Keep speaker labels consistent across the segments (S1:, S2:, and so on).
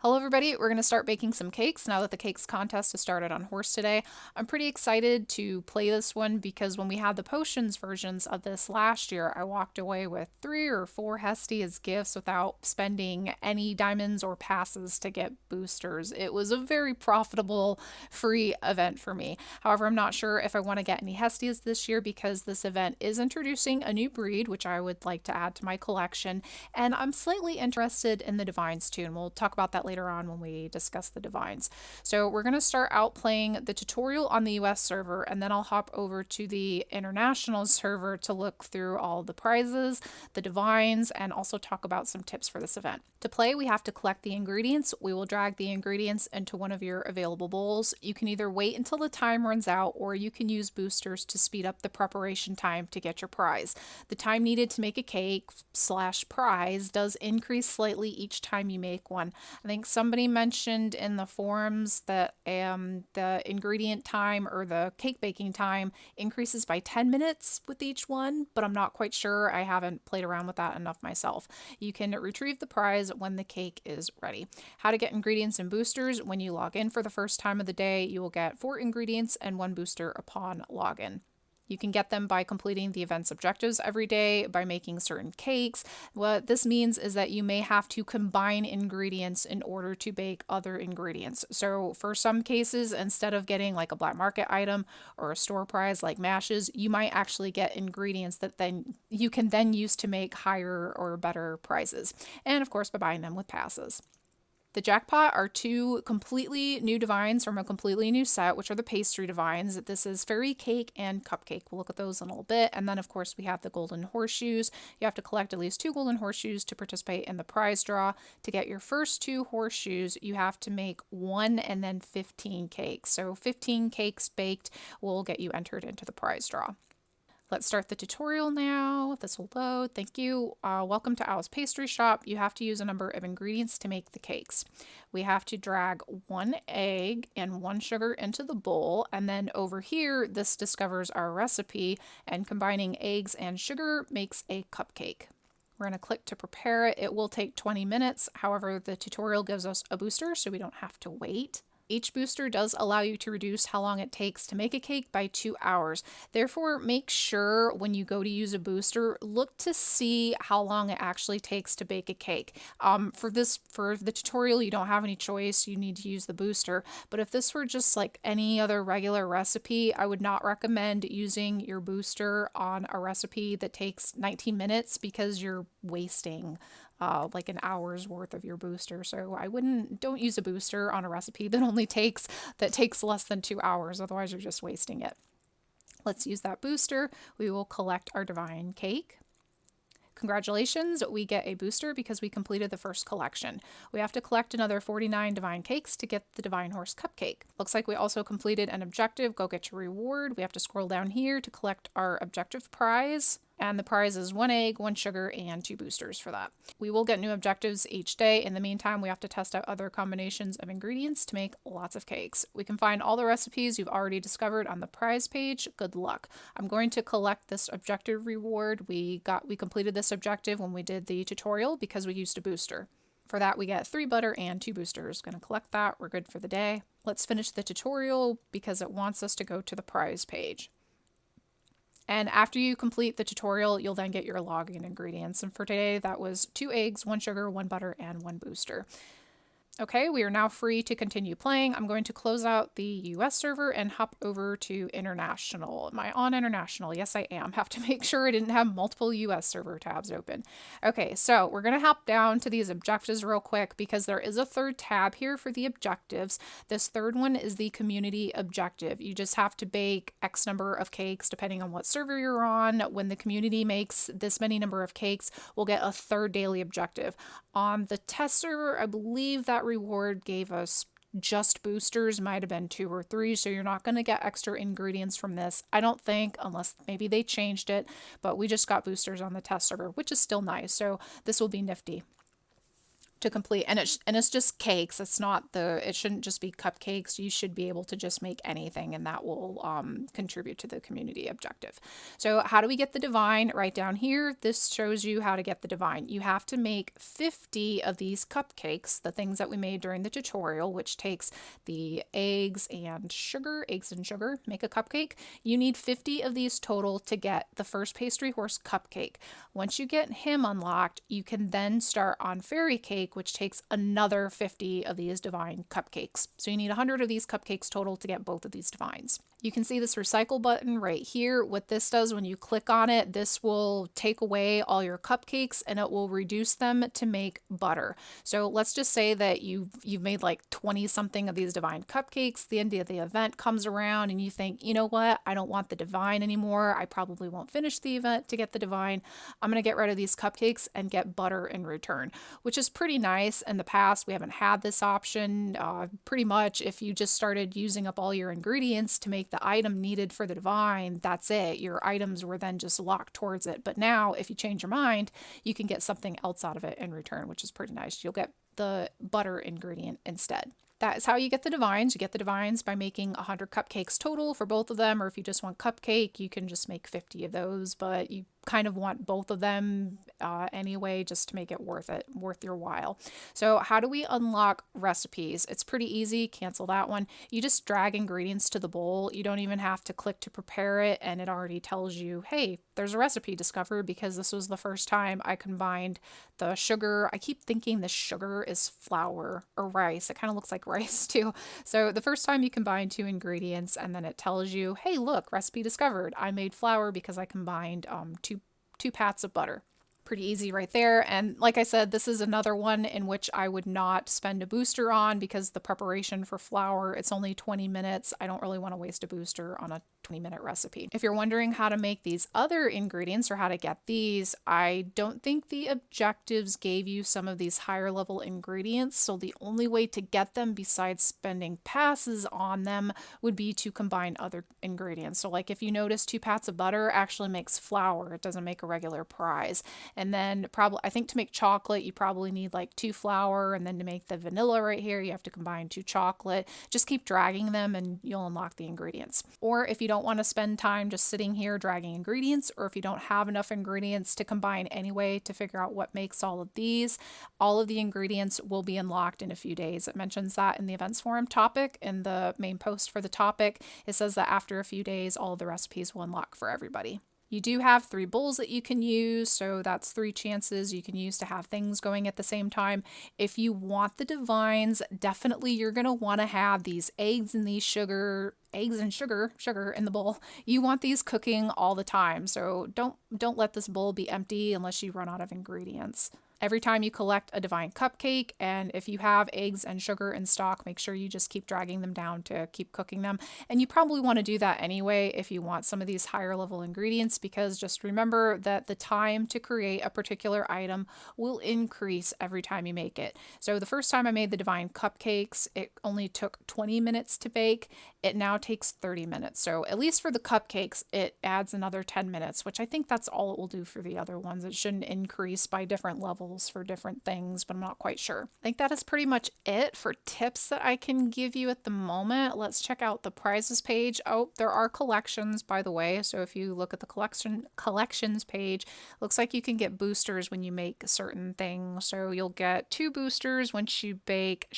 S1: Hello everybody, we're going to start baking some cakes now that the cakes contest has started on Horse today. I'm pretty excited to play this one because when we had the potions versions of this last year, I walked away with 3 or 4 Hesty as gifts without spending any diamonds or passes to get boosters. It was a very profitable free event for me. However, I'm not sure if I want to get any Hesties this year because this event is introducing a new breed, which I would like to add to my collection, and I'm slightly interested in the Divines too, and we'll talk about that later on when we discuss the Divines. So we're going to start out playing the tutorial on the US server, and then I'll hop over to the international server to look through all the prizes, the Divines, and also talk about some tips for this event. To play, we have to collect the ingredients. We will drag the ingredients into one of your available bowls. You can either wait until the time runs out, or you can use boosters to speed up the preparation time to get your prize. The time needed to make a cake / prize does increase slightly each time you make one. I think somebody mentioned in the forums that the ingredient time or the cake baking time increases by 10 minutes with each one, but I'm not quite sure. I haven't played around with that enough myself. You can retrieve the prize when the cake is ready. How to get ingredients and boosters: when you log in for the first time of the day, you will get 4 ingredients and 1 booster upon login. You can get them by completing the event's objectives every day, by making certain cakes. What this means is that you may have to combine ingredients in order to bake other ingredients. So for some cases, instead of getting like a black market item or a store prize like mashes, you might actually get ingredients that then you can then use to make higher or better prizes. And of course, by buying them with passes. The jackpot are 2 completely new Divines from a completely new set, which are the Pastry Divines. This is Fairy Cake and Cupcake. We'll look at those in a little bit. And then, of course, we have the Golden Horseshoes. You have to collect at least 2 Golden Horseshoes to participate in the prize draw. To get your first 2 horseshoes, you have to make 1 and then 15 cakes. So 15 cakes baked will get you entered into the prize draw. Let's start the tutorial now. This will load. Thank you. Welcome to Owl's Pastry Shop. You have to use a number of ingredients to make the cakes. We have to drag 1 egg and 1 sugar into the bowl, and then over here this discovers our recipe, and combining eggs and sugar makes a cupcake. We're going to click to prepare it. It will take 20 minutes. However, the tutorial gives us a booster, so we don't have to wait. Each booster does allow you to reduce how long it takes to make a cake by 2 hours. Therefore, make sure when you go to use a booster, look to see how long it actually takes to bake a cake. For the tutorial, you don't have any choice. You need to use the booster. But if this were just like any other regular recipe, I would not recommend using your booster on a recipe that takes 19 minutes because you're wasting like an hour's worth of your booster. So don't use a booster on a recipe that takes less than 2 hours. Otherwise you're just wasting it. Let's use that booster. We will collect our divine cake. Congratulations, we get a booster because we completed the first collection. We have to collect another 49 divine cakes to get the Divine Horse Cupcake. Looks like we also completed an objective. Go get your reward. We have to scroll down here to collect our objective prize. And the prize is 1 egg, 1 sugar, and 2 boosters for that. We will get new objectives each day. In the meantime, we have to test out other combinations of ingredients to make lots of cakes. We can find all the recipes you've already discovered on the prize page. Good luck. I'm going to collect this objective reward. We completed this objective when we did the tutorial because we used a booster. For that, we get 3 butter and 2 boosters. Going to collect that. We're good for the day. Let's finish the tutorial because it wants us to go to the prize page. And after you complete the tutorial, you'll then get your login ingredients. And for today, that was 2 eggs, 1 sugar, 1 butter, and 1 booster. Okay, we are now free to continue playing. I'm going to close out the US server and hop over to international. Am I on international? Yes, I am. Have to make sure I didn't have multiple US server tabs open. Okay, so we're going to hop down to these objectives real quick because there is a 3rd tab here for the objectives. This 3rd one is the community objective. You just have to bake X number of cakes depending on what server you're on. When the community makes this many number of cakes, we'll get a 3rd daily objective. On the test server, I believe that reward gave us just boosters, might have been 2 or 3, so you're not going to get extra ingredients from this, I don't think, unless maybe they changed it, but we just got boosters on the test server, which is still nice, so this will be nifty. to complete, and it's just cakes. It's not it shouldn't just be cupcakes. You should be able to just make anything, and that will contribute to the community objective. So how do we get the divine? Right down here, this shows you how to get the divine. You have to make 50 of these cupcakes, the things that we made during the tutorial, which takes the eggs and sugar, make a cupcake. You need 50 of these total to get the first Pastry Horse cupcake. Once you get him unlocked, you can then start on Fairy Cake, which takes another 50 of these divine cupcakes. So you need 100 of these cupcakes total to get both of these divines. You can see this recycle button right here. What this does when you click on it, this will take away all your cupcakes and it will reduce them to make butter. So let's just say that you've made like 20 something of these divine cupcakes. The end of the event comes around and you think, you know what? I don't want the divine anymore. I probably won't finish the event to get the divine. I'm going to get rid of these cupcakes and get butter in return, which is pretty nice. In the past, we haven't had this option. Pretty much if you just started using up all your ingredients to make the item needed for the divine, that's it. Your items were then just locked towards it. But now if you change your mind, you can get something else out of it in return, which is pretty nice. You'll get the butter ingredient instead. That is how you get the divines. You get the divines by making 100 cupcakes total for both of them, or if you just want cupcake, you can just make 50 of those, but you kind of want both of them anyway, just to make it worth your while. So how do we unlock recipes? It's pretty easy. Cancel that one. You just drag ingredients to the bowl. You don't even have to click to prepare it, and it already tells you, hey, there's a recipe discovered, because this was the first time I combined the sugar. I keep thinking the sugar is flour or rice. It kind of looks like rice too. So the first time you combine two ingredients, and then it tells you, hey, look, recipe discovered. I made flour because I combined two pats of butter. Pretty easy right there. And like I said, this is another one in which I would not spend a booster on, because the preparation for flour, it's only 20 minutes. I don't really want to waste a booster on a 20-minute recipe. If you're wondering how to make these other ingredients or how to get these, I don't think the objectives gave you some of these higher level ingredients. So the only way to get them besides spending passes on them would be to combine other ingredients. So like if you notice, 2 pats of butter actually makes flour. It doesn't make a regular prize. And then probably, I think to make chocolate, you probably need like 2 flour, and then to make the vanilla right here, you have to combine 2 chocolate. Just keep dragging them and you'll unlock the ingredients. Or if you don't want to spend time just sitting here dragging ingredients, or if you don't have enough ingredients to combine anyway to figure out what makes all of these, all of the ingredients will be unlocked in a few days. It mentions that in the events forum topic, in the main post for the topic. It says that after a few days, all of the recipes will unlock for everybody. You do have 3 bowls that you can use, so that's 3 chances you can use to have things going at the same time. If you want the divines, definitely you're going to want to have these eggs and sugar in the bowl. You want these cooking all the time, so don't let this bowl be empty unless you run out of ingredients. Every time you collect a divine cupcake, and if you have eggs and sugar in stock, make sure you just keep dragging them down to keep cooking them. And you probably want to do that anyway if you want some of these higher level ingredients, because just remember that the time to create a particular item will increase every time you make it. So the first time I made the divine cupcakes, it only took 20 minutes to bake. It now takes 30 minutes. So at least for the cupcakes, it adds another 10 minutes, which I think that's all it will do for the other ones. It shouldn't increase by different levels for different things, but I'm not quite sure. I think that is pretty much it for tips that I can give you at the moment. Let's check out the prizes page. Oh, there are collections, by the way. So if you look at the collections page, looks like you can get boosters when you make certain things. So you'll get 2 boosters once you bake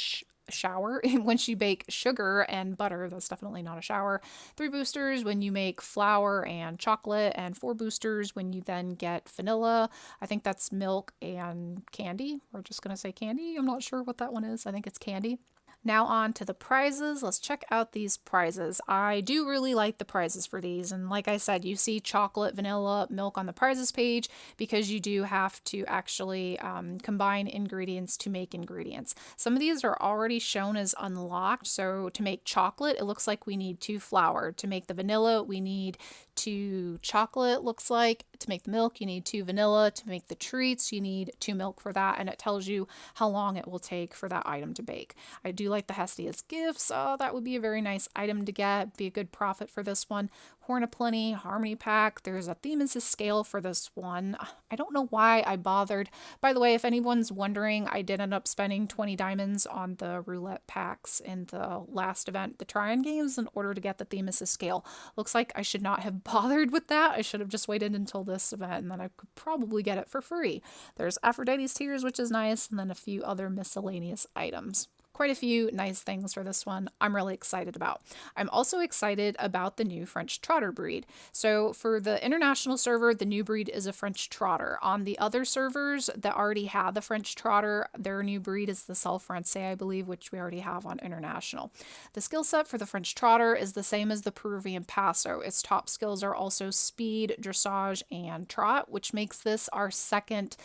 S1: once you bake sugar and butter. That's definitely not a shower. 3 boosters when you make flour and chocolate, and 4 boosters when you then get vanilla. I think that's milk and candy. We're just gonna say candy. I'm not sure what that one is. I think it's candy. Now on to the prizes. Let's check out these prizes. I do really like the prizes for these. And like I said, you see chocolate, vanilla, milk on the prizes page because you do have to actually combine ingredients to make ingredients. Some of these are already shown as unlocked. So to make chocolate, it looks like we need 2 flour. To make the vanilla, we need 2 chocolate, looks like. To make the milk, you need 2 vanilla. To make the treats, you need 2 milk for that. And it tells you how long it will take for that item to bake. I do like the Hestia's gifts. That would be a very nice item to get. Be a good profit for this one. Horn of Plenty, Harmony Pack. There's a Themis scale for this one. I don't know why I bothered. By the way, if anyone's wondering, I did end up spending 20 diamonds on the roulette packs in the last event, the Tryon games, in order to get the Themis scale. Looks like I should not have bothered with that. I should have just waited until this event, and then I could probably get it for free. There's Aphrodite's Tears, which is nice, and then a few other miscellaneous items. Quite a few nice things for this one I'm really excited about. I'm also excited about the new French Trotter breed. So for the international server, the new breed is a French Trotter. On the other servers that already had the French Trotter, their new breed is the Selle Francais, I believe, which we already have on international. The skill set for the French Trotter is the same as the Peruvian Paso. Its top skills are also speed, dressage, and trot, which makes this our second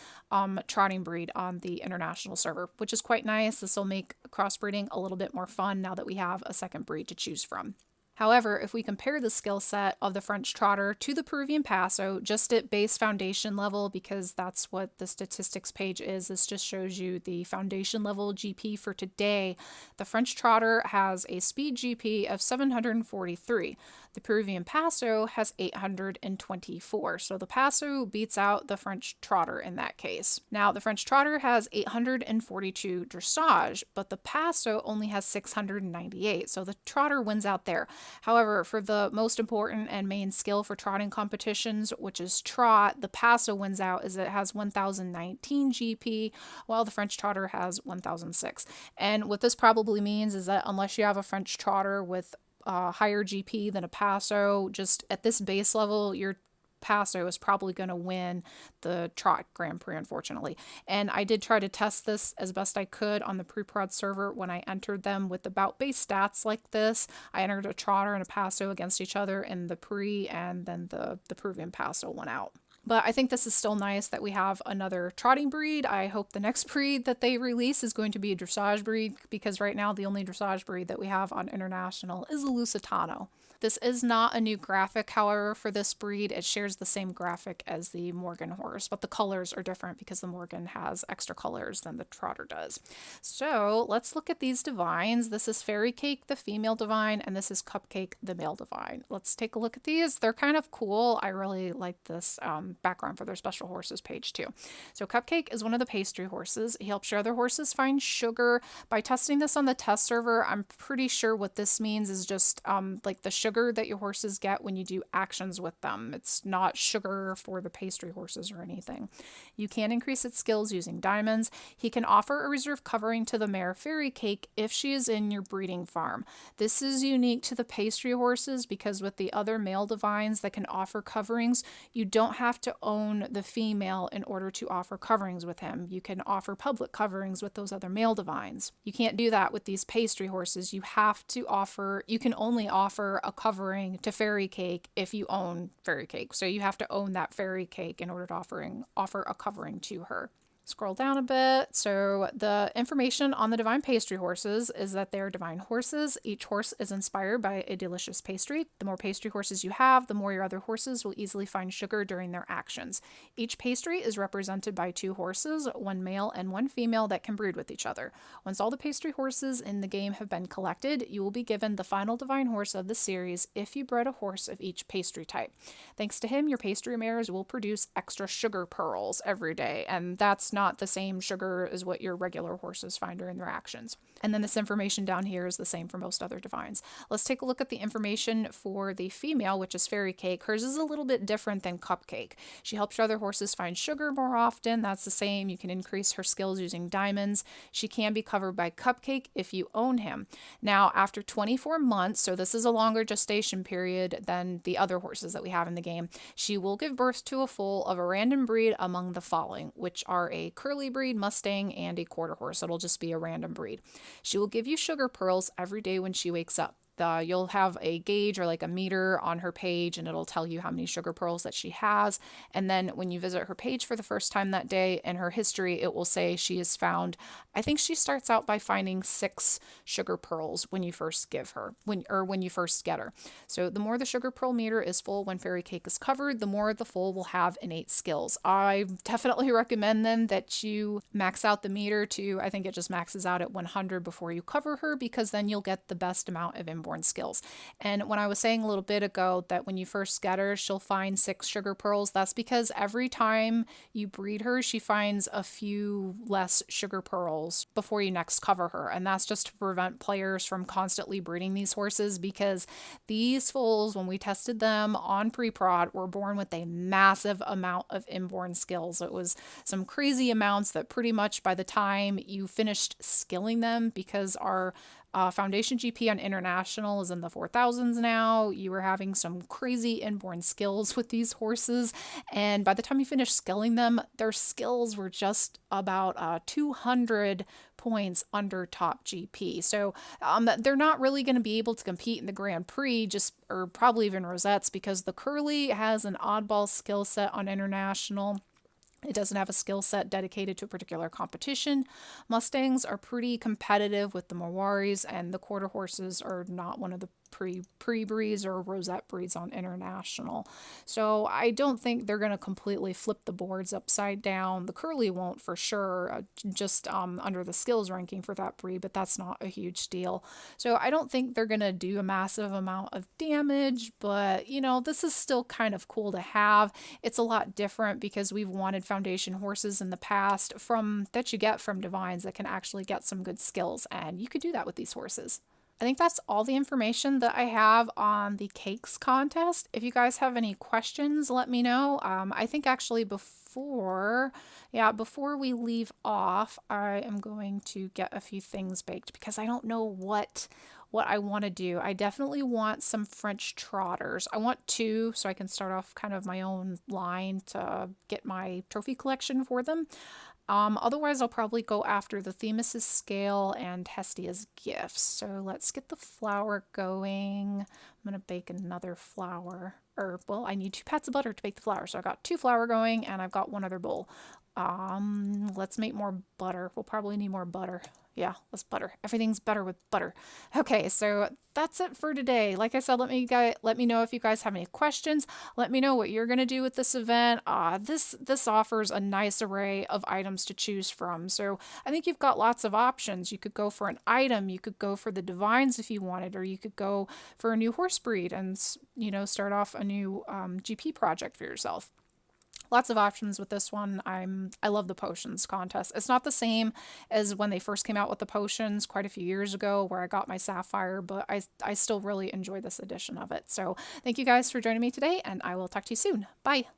S1: trotting breed on the international server, which is quite nice. This will make crossbreeding a little bit more fun now that we have a second breed to choose from. However, if we compare the skill set of the French Trotter to the Peruvian Paso, just at base foundation level, because that's what the statistics page is, this just shows you the foundation level GP for today, the French Trotter has a speed GP of 743. The Peruvian Paso has 824, so the Paso beats out the French Trotter in that case. Now, the French Trotter has 842 dressage, but the Paso only has 698, so the Trotter wins out there. However, for the most important and main skill for trotting competitions, which is trot, the Paso wins out as it has 1019 GP, while the French Trotter has 1006. And what this probably means is that unless you have a French Trotter with higher GP than a Paso, just at this base level, your Paso is probably going to win the Trot Grand Prix, unfortunately. And I did try to test this as best I could on the pre-prod server when I entered them with about base stats like this. I entered a Trotter and a Paso against each other in the pre, and then the Peruvian Paso won out. But I think this is still nice that we have another trotting breed. I hope the next breed that they release is going to be a dressage breed, because right now the only dressage breed that we have on international is the Lusitano. This is not a new graphic, however, for this breed. It shares the same graphic as the Morgan horse, but the colors are different because the Morgan has extra colors than the Trotter does. So let's look at these divines. This is Fairy Cake, the female divine, and this is Cupcake, the male divine. Let's take a look at these. They're kind of cool. I really like this background for their special horses page too. So Cupcake is one of the pastry horses. He helps your other horses find sugar. By testing this on the test server, I'm pretty sure what this means is just like the sugar that your horses get when you do actions with them. It's not sugar for the pastry horses or anything. You can increase its skills using diamonds. He can offer a reserve covering to the mare Fairy Cake if she is in your breeding farm. This is unique to the pastry horses because with the other male divines that can offer coverings, you don't have to own the female in order to offer coverings with him. You can offer public coverings with those other male divines. You can't do that with these pastry horses. You can only offer a covering to Fairy Cake if you own Fairy Cake. So you have to own that Fairy Cake in order to offer a covering to her. Scroll down a bit. So the information on the divine pastry horses is that they're divine horses. Each horse is inspired by a delicious pastry. The more pastry horses you have, the more your other horses will easily find sugar during their actions. Each pastry is represented by 2 horses, one male and one female that can breed with each other. Once all the pastry horses in the game have been collected, you will be given the final divine horse of the series if you bred a horse of each pastry type. Thanks to him, your pastry mares will produce extra sugar pearls every day, and that's not the same sugar as what your regular horses find during their actions. And then this information down here is the same for most other divines. Let's take a look at the information for the female, which is Fairy Cake. Hers is a little bit different than Cupcake. She helps your other horses find sugar more often. That's the same. You can increase her skills using diamonds. She can be covered by Cupcake if you own him. Now, after 24 months, so this is a longer gestation period than the other horses that we have in the game, she will give birth to a foal of a random breed among the following, which are a curly breed, Mustang, and a quarter horse. It'll just be a random breed. She will give you sugar pearls every day when she wakes up. You'll have a gauge or like a meter on her page, and it'll tell you how many sugar pearls that she has. And then when you visit her page for the first time that day, in her history, it will say she has found, I think she starts out by finding 6 sugar pearls when you first get her. So the more the sugar pearl meter is full when Fairy Cake is covered, the more the foal will have innate skills. I definitely recommend then that you max out the meter to, I think it just maxes out at 100 before you cover her, because then you'll get the best amount of inborn skills. And when I was saying a little bit ago that when you first get her, she'll find 6 sugar pearls, that's because every time you breed her, she finds a few less sugar pearls before you next cover her. And that's just to prevent players from constantly breeding these horses, because these foals, when we tested them on pre-prod, were born with a massive amount of inborn skills. It was some crazy amounts that pretty much by the time you finished skilling them, because our foundation GP on international is in the 4,000s now. You were having some crazy inborn skills with these horses, and by the time you finished skilling them, their skills were just about 200 points under top GP. So they're not really going to be able to compete in the Grand Prix, or probably even Rosettes, because the Curly has an oddball skill set on international. It doesn't have a skill set dedicated to a particular competition. Mustangs are pretty competitive with the Mawaris, and the quarter horses are not one of the pre-breeds or rosette breeds on international. So I don't think they're going to completely flip the boards upside down. The Curly won't for sure, just under the skills ranking for that breed, but that's not a huge deal. So I don't think they're going to do a massive amount of damage, but you know, this is still kind of cool to have. It's a lot different because we've wanted foundation horses in the past that you get from divines that can actually get some good skills, and you could do that with these horses. I think that's all the information that I have on the cakes contest. If you guys have any questions, let me know. I think actually before we leave off, I am going to get a few things baked because I don't know what I want to do. I definitely want some French trotters. I want 2 so I can start off kind of my own line to get my trophy collection for them. Otherwise, I'll probably go after the Themis' scale and Hestia's gifts. So let's get the flour going. I'm going to bake another flour. Well, I need 2 pats of butter to bake the flour. So I got 2 flour going, and I've got 1 other bowl. Let's make more butter. We'll probably need more butter. Yeah, let's butter. Everything's better with butter. Okay, so that's it for today. Like I said, let me know if you guys have any questions. Let me know what you're gonna do with this event. This offers a nice array of items to choose from. So I think you've got lots of options. You could go for an item, you could go for the divines if you wanted, or you could go for a new horse breed and start off a new GP project for yourself. Lots of options with this one. I love the potions contest. It's not the same as when they first came out with the potions quite a few years ago where I got my sapphire, but I still really enjoy this edition of it. So thank you guys for joining me today, and I will talk to you soon. Bye.